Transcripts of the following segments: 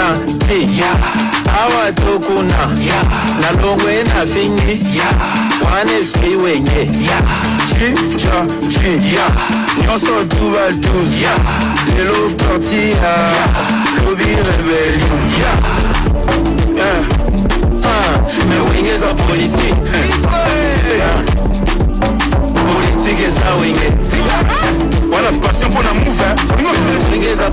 Awa tokuna na longwe na fingi Wane spiwenye Chicha Nyonso duba douze Lelo parti Lobby rebellion Mais wenge za politique Politique za wenge Wana passion pour la move Wenge za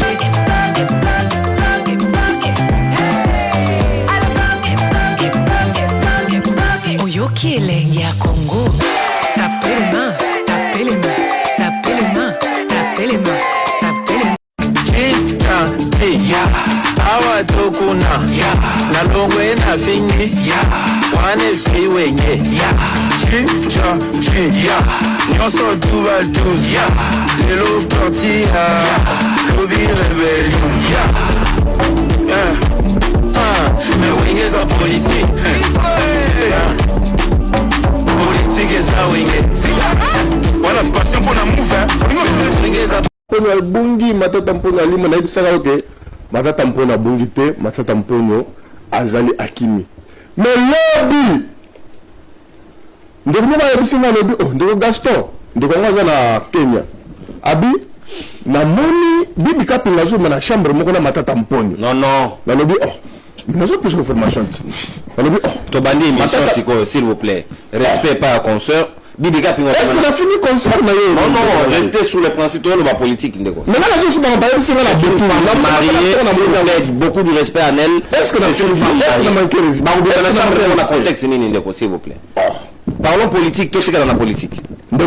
Oyoki elenge ya Congo. Tapez les mains, tapez les mains, tapez les mains, tapez les mains, tapez les mains. Awa tokuna na longwe na fingi Wane spiwenye Chicha Nyonso duba douze Lelo parti Lobby rebellion Mais wenge za politique Politique za wenge Wana passion pour la move Wenge za Pona bungi matata mpona lima na ibisaka oke matata mpona bungi te matata mpono azali akimi mais lobby ndeko mwa yebisina lobby ndeko Gaston ndeko ngaza na Kenya abi na moni bibi kapinga zo na chambre moko na matata mpono non na lobby nous avons plus d'informations. Tobandi émission s'il vous plaît. Respect par la consoeur. Est-ce qu'on a fini concert? Non, restez sous les principes de la politique. Mais là, je suis beaucoup de respect à elle. Est-ce qu'on a fini? Contexte, s'il vous plaît. Parlons politique, tout ce qu'il y a dans la politique. Non.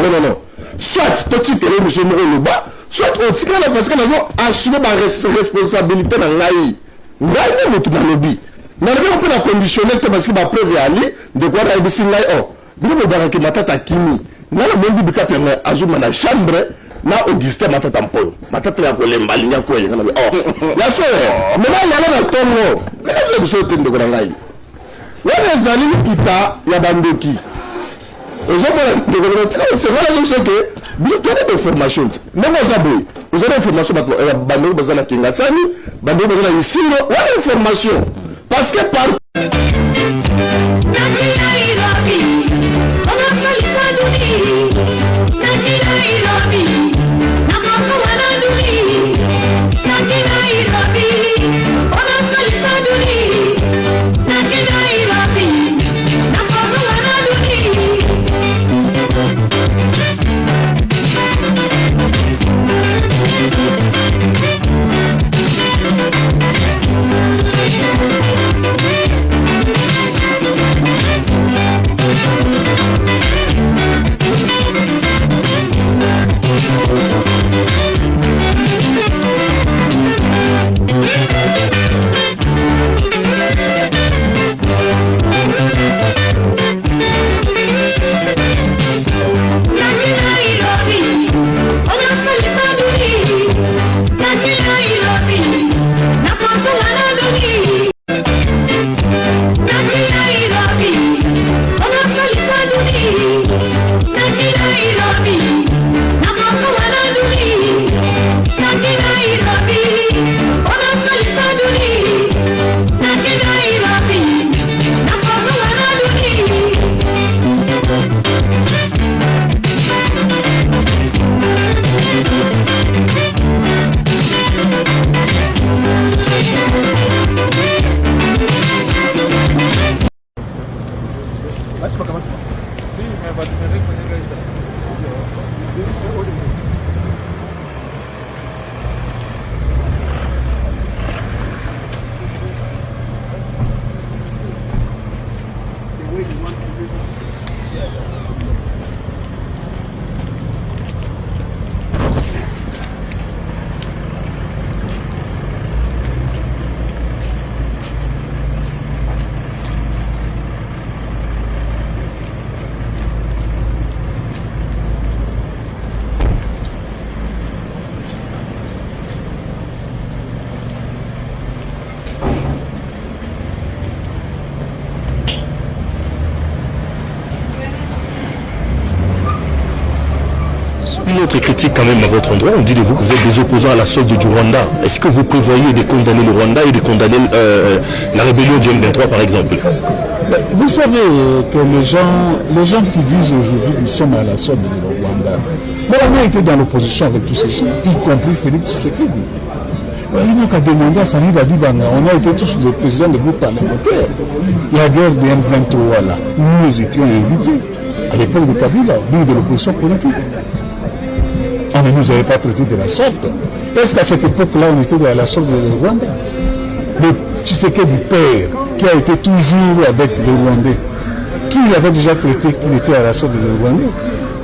Soit tout ce qui est monsieur Mourouba, soit aussi parce que nous avons assumé ma responsabilité dans l'AI. Nous avons tout dans le lobby. Nous avons pas conditionné parce que ma preuve est allée de quoi la ABC l'AI. Nous avons dit que matata kimi. Nous avons dit que azuma na chambre na Augustin matata mpo. Matata ya kolemba linya ko yenga na. Ya so. Mais là il y a la tongo. Mais là je suis sauté de ko ngai. Wana ezali kita ya bandoki. Ozomona de ko c'est voilà je que bien qu'il y a des informations. Non ozaboy. Vous avez information ya bandoki bazana kinga sani, bandoki bazana isiro, wana information. Parce que par une autre critique quand même à votre endroit. On dit de vous que vous êtes des opposants à la solde du Rwanda. Est-ce que vous prévoyez de condamner le Rwanda et de condamner la rébellion du M23 par exemple? Vous savez que les gens qui disent aujourd'hui que nous sommes à la solde du Rwanda, on a été dans l'opposition avec tous ces gens, y compris Félix Tshisekedi. Il n'a qu'à demander à Sani Badibanga. On a été tous des présidents de groupes parlementaires. La guerre de M23, là, nous étions invités à l'époque de Kabila, nous de l'opposition politique. On ne nous avait pas traités de la sorte. Est-ce qu'à cette époque-là, on était à la sorte de Rwanda? Le Tshisekedi père, qui a été toujours avec les Rwandais, qui l'avait déjà traité qu'il était à la sorte de Rwandais?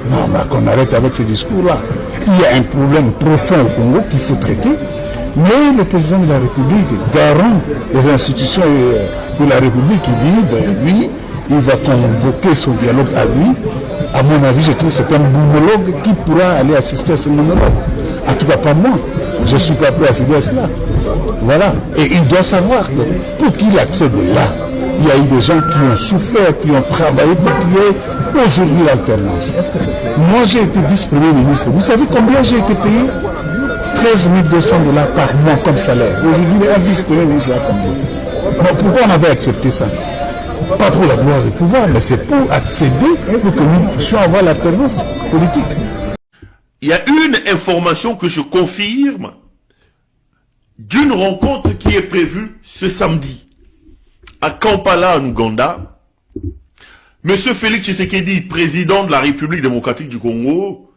Non, mais qu'on arrête avec ce discours-là. Il y a un problème profond au Congo qu'il faut traiter. Mais le président de la République, garant des institutions de la République, il dit, lui, il va convoquer son dialogue à lui. À mon avis, je trouve que c'est un monologue qui pourra aller assister à ce monologue. En tout cas, pas moi. Je ne suis pas prêt à céder à cela. Voilà. Et il doit savoir que pour qu'il accède là, il y a eu des gens qui ont souffert, qui ont travaillé pour qu'il y ait aujourd'hui l'alternance. Moi, j'ai été vice-premier ministre. Vous savez combien j'ai été payé? 13 200 $ par mois comme salaire. Aujourd'hui, un vice-premier ministre a combien? Bon, pourquoi on avait accepté ça? Pas pour la gloire du pouvoir, mais c'est pour accéder, pour que nous puissions avoir l'alternance politique. Il y a une information que je confirme d'une rencontre qui est prévue ce samedi à Kampala, en Ouganda. Monsieur Félix Tshisekedi, président de la République démocratique du Congo,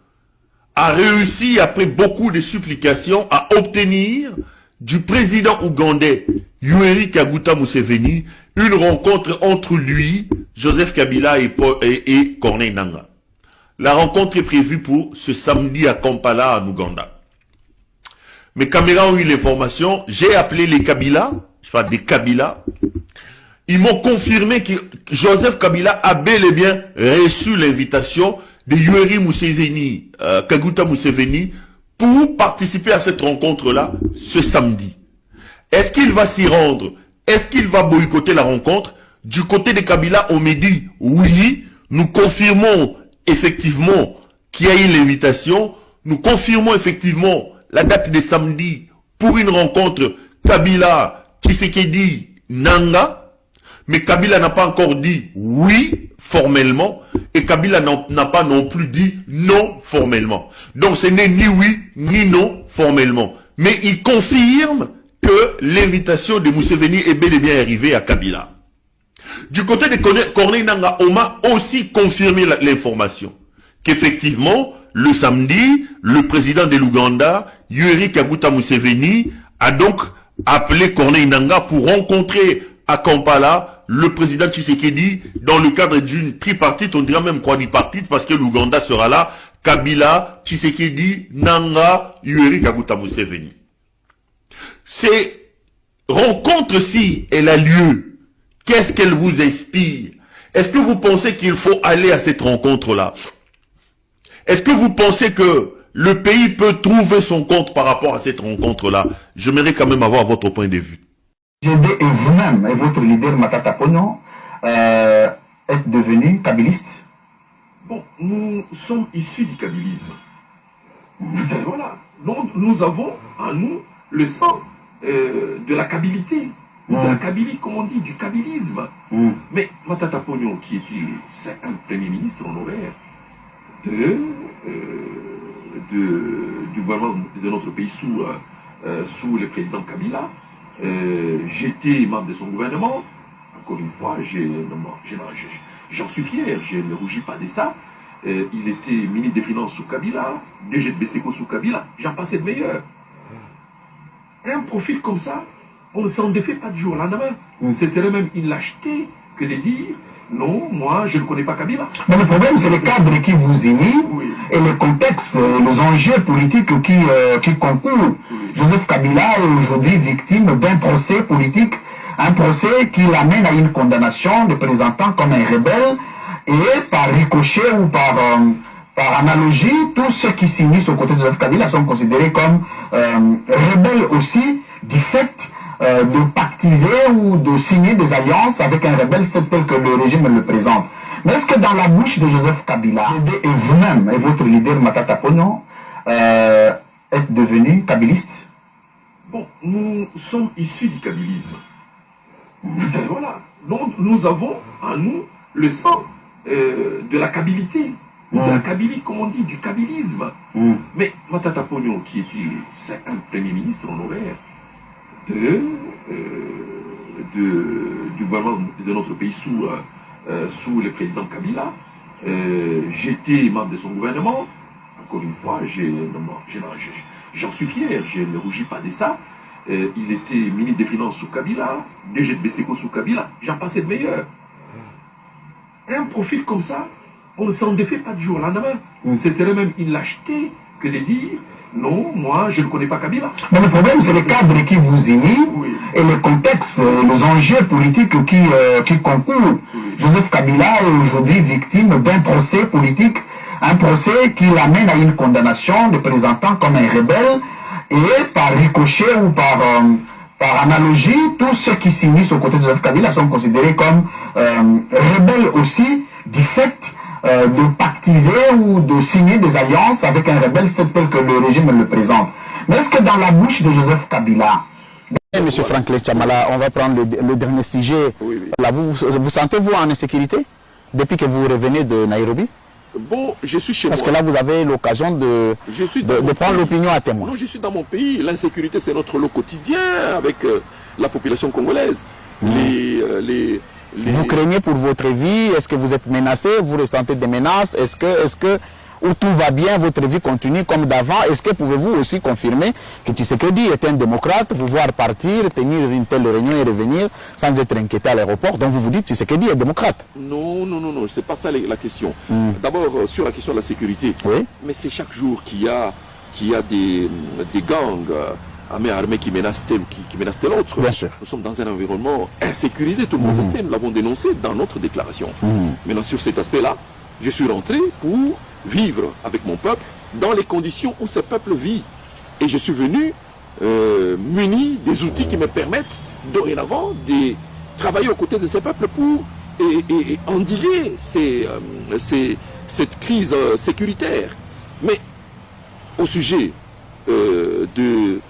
a réussi, après beaucoup de supplications, à obtenir du président ougandais Yoweri Kaguta Museveni une rencontre entre lui, Joseph Kabila et Corneille Nangaa. La rencontre est prévue pour ce samedi à Kampala, en Ouganda. Mes caméras ont eu l'information, j'ai appelé les Kabila, je parle des Kabila, ils m'ont confirmé que Joseph Kabila a bel et bien reçu l'invitation de Yoweri Museveni, Kaguta Museveni, pour participer à cette rencontre-là ce samedi. Est-ce qu'il va s'y rendre? Est-ce qu'il va boycotter la rencontre? Du côté de Kabila, on me dit oui, nous confirmons effectivement qu'il y a eu l'invitation, nous confirmons effectivement la date de samedi pour une rencontre Kabila, Tshisekedi, Nangaa. Mais Kabila n'a pas encore dit oui formellement et Kabila n'a pas non plus dit non formellement. Donc ce n'est ni oui ni non formellement. Mais il confirme que l'invitation de Museveni est bel et bien arrivée à Kabila. Du côté de Corneille Nangaa, on m'a aussi confirmé l'information qu'effectivement, le samedi, le président de l'Ouganda, Yoweri Kaguta Museveni, a donc appelé Corneille Nangaa pour rencontrer à Kampala le président Tshisekedi dans le cadre d'une tripartite, on dirait même quadripartite, parce que l'Ouganda sera là, Kabila, Tshisekedi, Nangaa, Yoweri Kaguta Museveni. Ces rencontres-ci, elle a lieu. Qu'est-ce qu'elle vous inspire? Est-ce que vous pensez qu'il faut aller à cette rencontre-là? Est-ce que vous pensez que le pays peut trouver son compte par rapport à cette rencontre-là? J'aimerais quand même avoir votre point de vue. Et vous-même, et votre leader Matata Ponyo, êtes devenu kabiliste? Bon, nous sommes issus du kabylisme. Voilà. Donc, nous avons en nous le sang de la kabilité. De la kabylie, comme on dit, du kabylisme. Mais Matata Ponyo, qui est-il? C'est un premier ministre honoraire du gouvernement de notre pays sous le président Kabila. J'étais membre de son gouvernement. Encore une fois, j'en suis fier, je ne rougis pas de ça. Il était ministre des Finances sous Kabila, DG de Beseko sous Kabila, j'en passais de meilleur. Un profil comme ça, on ne s'en défait pas du jour au lendemain. Ce serait même une lâcheté que de dire non, moi je ne connais pas Kabila. Mais le problème, c'est le cadre qui vous unit et le contexte, les enjeux politiques qui concourent. Joseph Kabila est aujourd'hui victime d'un procès politique, un procès qui l'amène à une condamnation le présentant comme un rebelle, et par ricochet ou par analogie, tous ceux qui s'unissent aux côtés de Joseph Kabila sont considérés comme rebelles aussi, du fait de pactiser ou de signer des alliances avec un rebelle tel que le régime le présente. Mais est-ce que dans la bouche de Joseph Kabila, et vous-même, et votre leader Matata Ponyo, êtes devenu kabbyliste? Bon, nous sommes issus du kabylisme. Voilà. Donc nous avons en nous le sang de la kabbylité. De la Kabylie, comme on dit, du kabbylisme. Mais Matata Ponyo, qui est-il? C'est un premier ministre honoraire du gouvernement de notre pays sous le président Kabila. J'étais membre de son gouvernement. Encore une fois, j'en suis fier, je ne rougis pas de ça. Il était ministre des Finances sous Kabila, DG de Beseko sous Kabila, j'en passais de meilleur. Un profil comme ça, on ne s'en défait pas du jour au lendemain. Ce serait même une lâcheté que de dire non, moi je ne connais pas Kabila. Mais le problème, c'est le cadre qui vous unit et le contexte, les enjeux politiques qui concourent. Joseph Kabila est aujourd'hui victime d'un procès politique, un procès qui l'amène à une condamnation le présentant comme un rebelle, et par ricochet ou par analogie, tous ceux qui s'unissent aux côtés de Joseph Kabila sont considérés comme rebelles aussi, du fait de pactiser ou de signer des alliances avec un rebelle tel que le régime le présente. Mais est-ce que dans la bouche de Joseph Kabila... Monsieur Franklin Chamala, on va prendre le dernier sujet. Là, vous sentez-vous en insécurité depuis que vous revenez de Nairobi? Bon, je suis chez moi. Parce que là, vous avez l'occasion de prendre l'opinion à témoin. Non, je suis dans mon pays. L'insécurité, c'est notre lot quotidien avec la population congolaise. Vous craignez pour votre vie? Est-ce que vous êtes menacé? Vous ressentez des menaces? Est-ce que où tout va bien, votre vie continue comme d'avant? Est-ce que pouvez-vous aussi confirmer que Tshisekedi est un démocrate, vous voir partir, tenir une telle réunion et revenir sans être inquiété à l'aéroport? Donc vous vous dites Tshisekedi est démocrate? Non, c'est pas ça la question. D'abord, sur la question de la sécurité, mais c'est chaque jour qu'il y a des gangs armés qui menacent tel autre. Bien sûr. Nous sommes dans un environnement insécurisé, tout le monde le sait, nous l'avons dénoncé dans notre déclaration. Maintenant, sur cet aspect-là, je suis rentré pour vivre avec mon peuple dans les conditions où ce peuple vit. Et je suis venu muni des outils qui me permettent dorénavant de travailler aux côtés de ce peuple pour endiguer cette crise sécuritaire. Mais au sujet de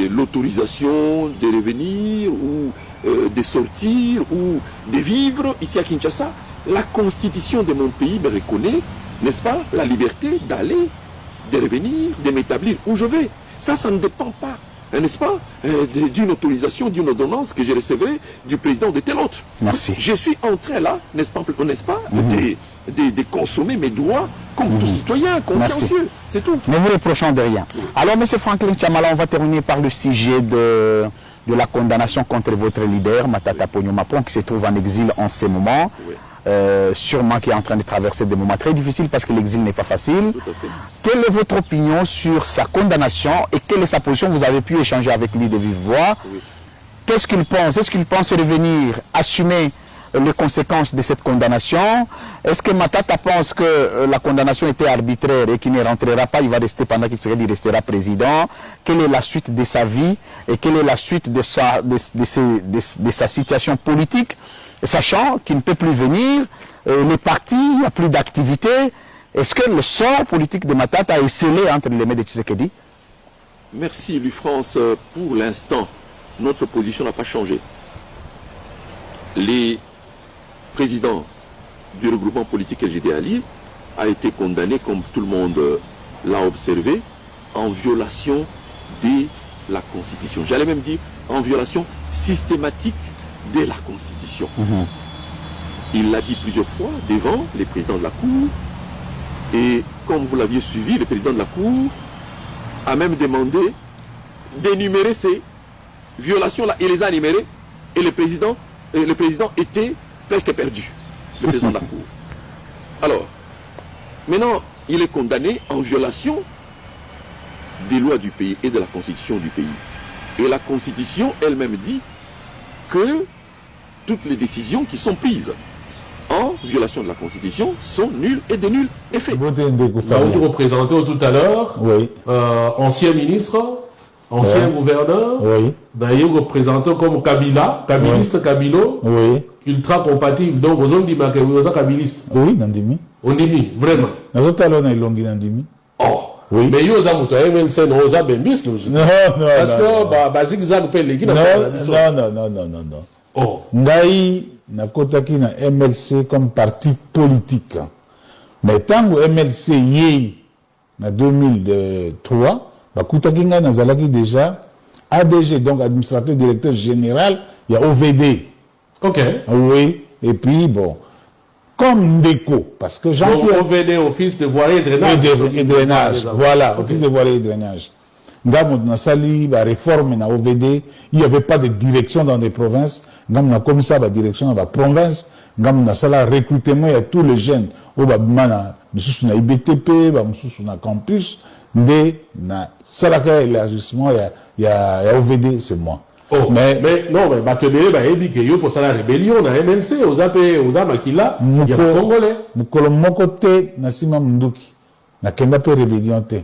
l'autorisation de revenir ou de sortir ou de vivre ici à Kinshasa, la constitution de mon pays me reconnaît, n'est-ce pas, la liberté d'aller, de revenir, de m'établir où je vais. Ça ne dépend pas, n'est-ce pas, d'une autorisation, d'une ordonnance que je recevrai du président de tel autre. Merci. Je suis en train là, n'est-ce pas, de consommer mes droits comme tout citoyen consciencieux. C'est tout. Ne vous reprochons de rien. Alors, M. Franklin Chamala, on va terminer par le sujet de la condamnation contre votre leader, Matata Ponyo Mapon, qui se trouve en exil en ce moment. Sûrement qui est en train de traverser des moments très difficiles parce que l'exil n'est pas facile. Quelle est votre opinion sur sa condamnation et quelle est sa position? Vous avez pu échanger avec lui de vive voix. Qu'est-ce qu'il pense? Est-ce qu'il pense revenir assumer les conséquences de cette condamnation? Est-ce que Matata pense que la condamnation était arbitraire et qu'il ne rentrera pas, il va rester pendant qu'il restera président? Quelle est la suite de sa vie et quelle est la suite de sa situation politique? Sachant qu'il ne peut plus venir, les partis, il n'y a plus d'activité. Est-ce que le sort politique de Matata est scellé entre les mains de Tshisekedi? Merci, Louis-France. Pour l'instant, notre position n'a pas changé. Les présidents du regroupement politique LGD Allié a été condamné, comme tout le monde l'a observé, en violation de la Constitution. J'allais même dire en violation systématique de la Constitution. Il l'a dit plusieurs fois devant les présidents de la Cour, et comme vous l'aviez suivi, le président de la Cour a même demandé d'énumérer ces violations-là. Il les a énumérées et le président était presque perdu, le président de la Cour. Alors, maintenant, il est condamné en violation des lois du pays et de la Constitution du pays. Et la Constitution elle-même dit que toutes les décisions qui sont prises en violation de la Constitution sont nulles et de nul effet. Vous représentez tout à l'heure, ancien ministre, ancien gouverneur, d'ailleurs représentant comme Kabila, kabiliste Kabilo, ultra compatible. Donc, vous avez dit que vous êtes kabiliste. Oui, Nandimi. On dit, vraiment. Nous avons longi Nandimi. Oh, oui. Mais vous avez MLC, vous avez Bembis, non. Parce que, basique, vous avez les non. Oh. Ngai, na kotaki na MLC comme parti politique. Mais tant que MLC y en 2003, bakutaki ngai nazalaki déjà ADG, donc administrateur directeur général, il y a OVD. Ok. Oui, et puis bon, comme Ndeko, parce que Jean-Pierre... OVD, Office de voirie et drainage. Et drainage, voilà, Office de voirie et drainage. Ngam na sali ba réforme na OVD, il n'y avait pas de direction dans les provinces. Ngam na comme ça ba direction dans la province. Ngam na sala recrutement, il y a tous les jeunes. Au ba bimana, misusu na IBTP, ba misusu na campus, nde na salaka élargissement, il y a OVD, c'est moi. Oh, mais non, mais Batelier, bah, il dit que yo pour ça la rébellion, na MLC, aux Makila, il y a Congolais. Mukolo mokote, na sima munduki, na kenda pe rébellion te.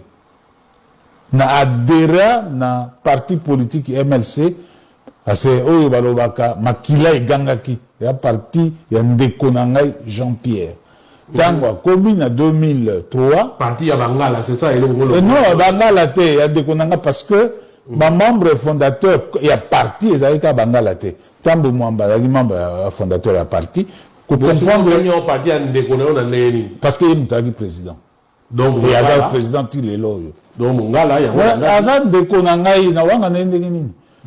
Na adhéré na parti politique MLC, parce que oyo balobaka Makila et Gangaki, ya parti ya Ndeko nangai Jean-Pierre. Tango akomi na 2003. Parti ya Bangala, c'est ça, non, Bangala te, ya Ndeko nanga parce que ma membre fondateur, il y a parti, ils avaient qu'à Bangala te. Tambo Mwamba, il y a membre fondateur ya parti. Parce qu'il est un président. Donc, il y a un président, il est là. Donc, Mungala, il y a un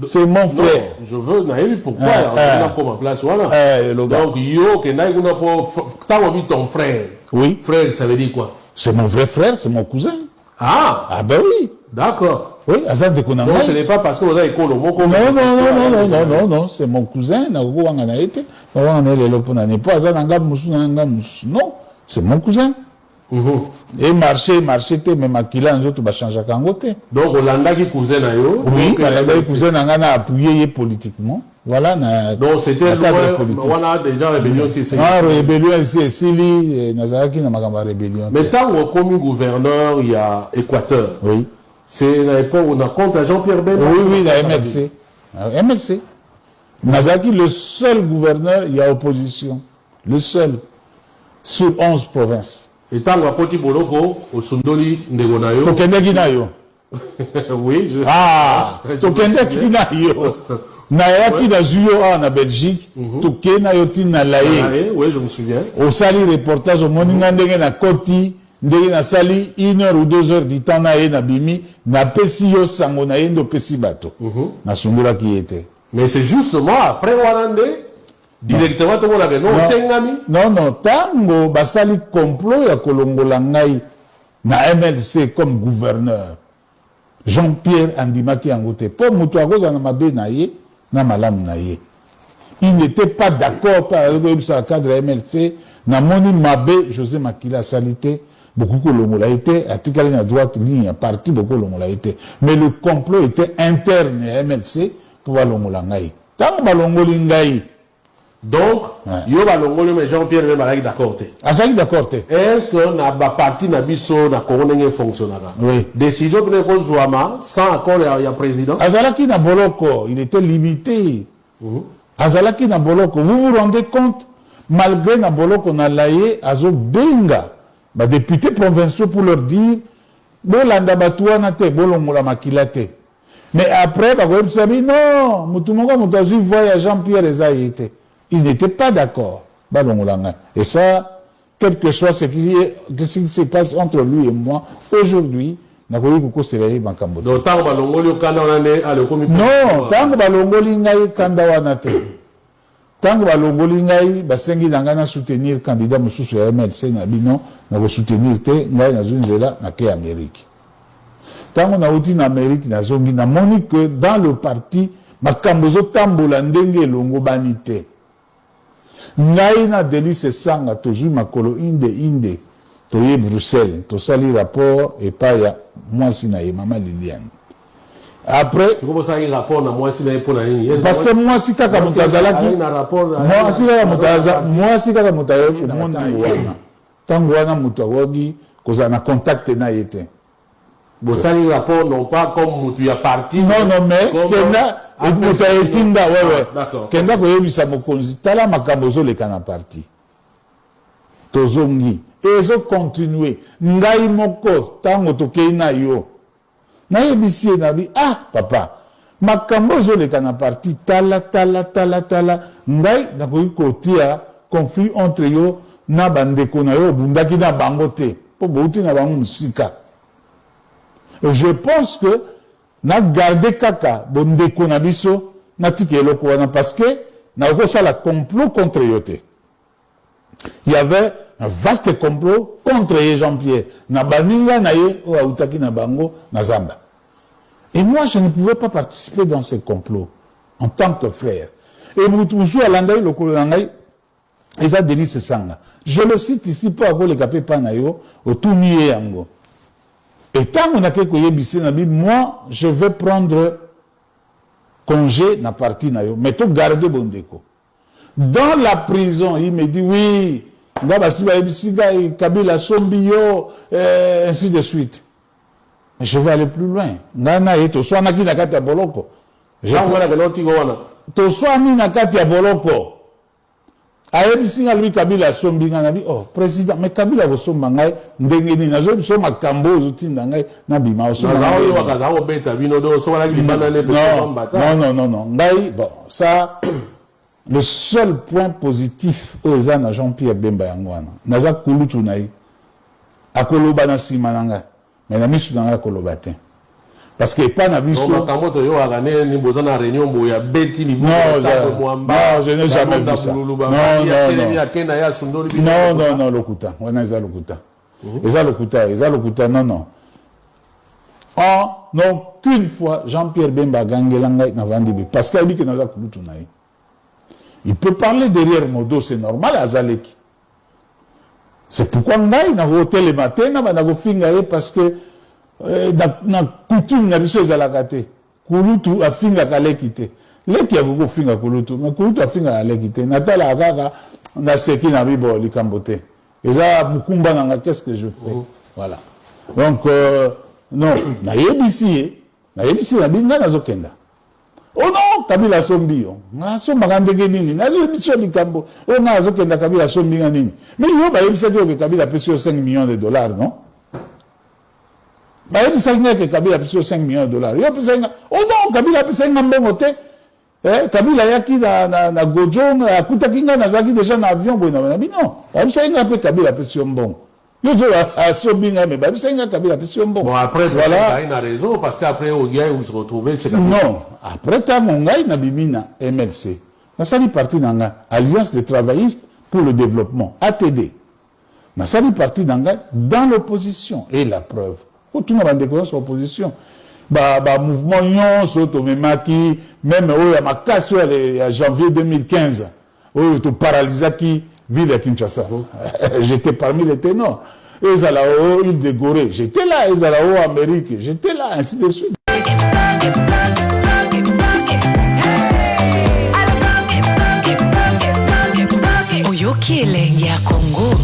c'est mon frère. Je veux, pourquoi on a comme place, voilà. Donc, yo, ton frère. Oui. Frère, ça veut dire quoi? C'est mon vrai frère, c'est mon cousin. Ah ben oui. D'accord. Oui, Azan de Konanga. Donc, ce n'est pas parce que vous avez école au mot non, c'est mon cousin, non, c'est mon cousin. Et marché, mais Makila, nous autres, changer à Kangote. Donc, Olanda qui cousin à yo. Oui, Olanda qui cousin a appuyé politiquement. Voilà, donc, c'était loin, on a déjà rébellion ici. Rébellion ici, Sili, Nazaraki, n'a pas rébellion. Mais tant qu'on comme gouverneur, il y a Équateur. Oui. C'est l'époque où on a compte à Jean-Pierre Ben. Oui, la MLC. MLC. Nazaraki, le seul gouverneur, il y a opposition. Le seul. Sur 11 provinces. Et tant qu'on a Poti Boloko, au Sundoli, Ndegonayo. Tokende Nayo. Oui, je. Tokende Nayo. Nayaki na Zuyo en Belgique, Tokende Nayo Tina Laye. Oui, je me souviens. Au sali reportage, au Moninga Ndenge na Koti, Ndenge na sali 1 heure ou 2 heures du temps na ye na bimi, na pesi yo sango na ye ndo pesi bato. Na Sundula qui était. Mais c'est justement après Walande. Directement, tout le monde avait non, tango, basali complot ya kolongola ngai na MLC comme gouverneur. Jean-Pierre Andimaki Angote. Pour Moutouago, na mabe na ye, na malam na ye. Il n'était pas d'accord avec le cadre MLC. Na moni mabe, José Makila Salité, beaucoup kolongola été, article à droite, ligne à parti, beaucoup kolongola été. Mais le complot était interne à MLC pour balongola ngai. Tango balongoli ngai. Donc, yo balongolo mais Jean-Pierre même avec d'accord te. D'accord te. Est-ce que na ba parti na biso na Congo fonctionnera? Oui. Décision que ko Zouama sans accord il y a président. Azalaki na boloko, il était limité. Azalaki na boloko, vous vous rendez compte malgré na boloko na laye azo benga ba députés provinciaux pour leur dire bolanda batuana te bolongola makila te. Mais après ba ko sabi non, mutumongo mutazu voyage Jean-Pierre Ezaïté. Il n'était pas d'accord. Et ça, quel que soit ce qui se passe entre lui et moi, aujourd'hui, n'a pas eu beaucoup de Bankambo. Donc, tant que balongoli kanda wana ale komi. Non, tant que balongoli ngai kanda wana te. Tant que balongoli ngai basengi nangana soutenir candidat mususu ya MLC na bino na ko soutenir te ngai na zunzela na ke Amérique. Tant que na uti na Amérique na zongi na moni que dans le parti makambo zo tambola ndenge longo banité. Ngai na Délice Sanga toujours makolo inde toye Bruxelles to sali rapport et pas ya moi si na mama Liliane après tu commences à un rapport na moi si na pour na nini parce que moi si kaka mutazalaki moi si kaka mutazalaki monde wana tango wana mutu awogi koza na contact na yete Bon, ça, les rapports non pas comme tu as parti. Non, non, mais Kenda, Moutaetinda, ouais. D'accord. Kenda, Koyebisa Mokonzi, Tala Makabozo, les canards partis. Tozongi. Et ils ont continué. Ngai Moko, Tango Tokeina Yo. Nayebisi Nabi, ah, papa. Makambozo, les canards partis, Tala. Ngai, Nakoyi Kotia, conflit entre yo, na bandeko na yo, bundaki na bangote. Po bouti na bango musika. Et je pense que na gardé kaka bondeko na biso na tiki eloko wana parce que na ko ça la complot contre yote. Il y avait un vaste complot contre Jean-Pierre. Na baninga na ye o autaki na bango na zamba. Et moi je ne pouvais pas participer dans ces complots en tant que frère. Et Moutoussou alandai lokolo nangai eza Denis Sanga. Je le cite ici pour avoir les capé panayo au tout nié yango. Et tant qu'on a quelque chose, moi, je vais prendre congé na partie na yo, mais tout garder bon déco. Dans la prison, il me dit oui, Kabila Sombio, ainsi de suite. Mais je vais aller plus loin. Nana et to soit naki nakati ya boloko. Je vois que l'autre wana. To soit ni nakati ya boloko. Ayebisinga lui Kabila Sombinga nabi oh président mais Kabila bosomba ngai ndenge ni nazo biso makambo zotinda ngai na bima osomba ngai yo wakaza obeta bino do so wala libana ne non ngai bon ça le seul point positif aux ana Jean-Pierre Bemba yangwana naza kulutu nai akoloba na sima nanga mais na misu nanga koloba te parce que pas na biso yo ni bozana réunion boya beti ni non je n'ai jamais vu ça non lokuta wana eza lokuta non non qu'une fois Jean-Pierre Bemba gangelanga na vandibi parce qu'il dit que naza kulutu naï il peut parler derrière Modo c'est normal azaleki c'est pourquoi ngai na hôtel le matin na go finga parce que na coutume na biso ezalaka te kulutu afingaka leki te leki ya kofinga kulutu mais kulutu afingaka leki te natalaka kaka naseki na bibo likambo te eza mukumba nanga qu'est-ce que je fais voilà donc non nayebisi na binga nazokenda oh non Kabila sombi yo nasombaka ndenge nini nazoyebiso likambo oyo nga nazokenda Kabila sombinga nini mais yo bayebisaki oke Kabila apesi yo 5 millions de dollars non bayebisaki ke Kabila apesi yo 5 millions de dollars yo apesaki oh non Kabila apesaki nga mbongo te Kabila yaki na Gojong akutaki nga nazalaki déjà na avion boye na bino bayebisaki nga mpe Kabila apesi yo mbongo yo zo asombinga mais bayebisaki nga Kabila apesi yo mbongo bon après voilà il a raison parce qu'après Ogia où se retrouver chez Kabila non après tango ngai na bimina MLC nasali parti nanga Alliance des travaillistes pour le développement ATD nasali parti nanga dans l'opposition et la preuve tout le monde est opposition mouvement nyonso tomemaki même oyo ya makasi ya janvier 2015 oyo to paralysaki ville ya Kinshasa j'étais parmi les ténors ezala o île de Gorée j'étais là ezala o Amérique j'étais là ainsi de suite Oyoki elengi ya Congo